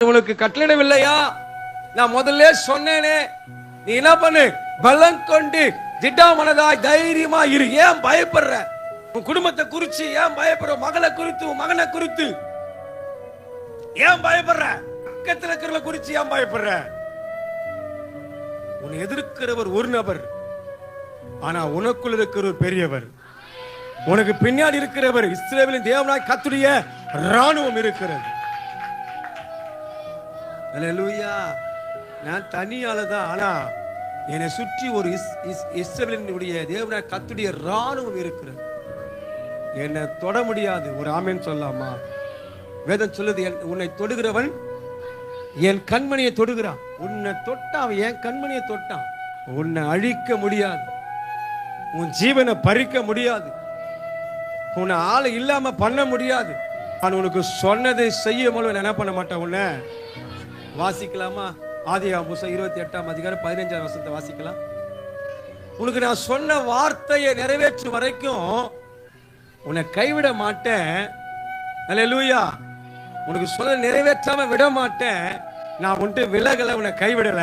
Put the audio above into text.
உனக்கு கட்டளிடவில்லையா? நான் முதல்ல சொன்னேனே, நீ என்ன பண்ணு? பலம் கொண்டு திடமனதாய் தைரியமா இரு. ஏன் பயப்படுற? உன் குடும்பத்தை குறிச்சு ஏன் பயப்படுற? மகளை குறித்து, உன் மகனை குறித்து ஏன் பயப்படுற? பக்கத்துல இருக்கிறவங்கள குறிச்சு ஏன் பயப்படுற? உன்னை எதிர்க்கிறவர் ஒரு நபர், ஆனா உனக்குள் இருக்கிறவர் பெரியவர். உனக்கு பின்னாடி இருக்கிறவர் இஸ்ரவேலின் தேவனாய் கர்த்தருடைய ராணுவம் இருக்கிறது. அல்லேலூயா. நான் தனியால தான், ஆனா என்னை சுற்றி ஒரு இஸ்ரவேலினுடைய தேவனாய் கர்த்தருடைய ராணுவம் இருக்கிறது. என்னை தொட முடியாது. ஒரு ஆமென் சொல்லலாமா? வேதம் சொல்லுது, உன்னை தொடுகிறவன் என் கண்மணியை தொடுகிறான். உன்னை தொட்டான், என் கண்மணியை தொட்டான். உன்னை அழிக்க முடியாது, உன் ஜீவனை பறிக்க முடியாது, உன்னை ஆளை இல்லாம பண்ண முடியாது. நான் உனக்கு சொன்னதை செய்ய மூலம் என்ன பண்ண மாட்டேன். உன்னை வாசிக்கலாமா? ஆதியாகமம் 28ஆம் அதிகாரம் 15ஆம் வசனத்தை வாசிக்கலாம். உனக்கு நான் சொன்ன வார்த்தையை நிறைவேற்றும் வரைக்கும் உன்னை கைவிட மாட்டேன். அல்லேலூயா. உனக்கு சொல்ல நிறைவேற்றாம விட மாட்டேன். நான் உன்ட்டு விலகல, உன்னை கைவிடல.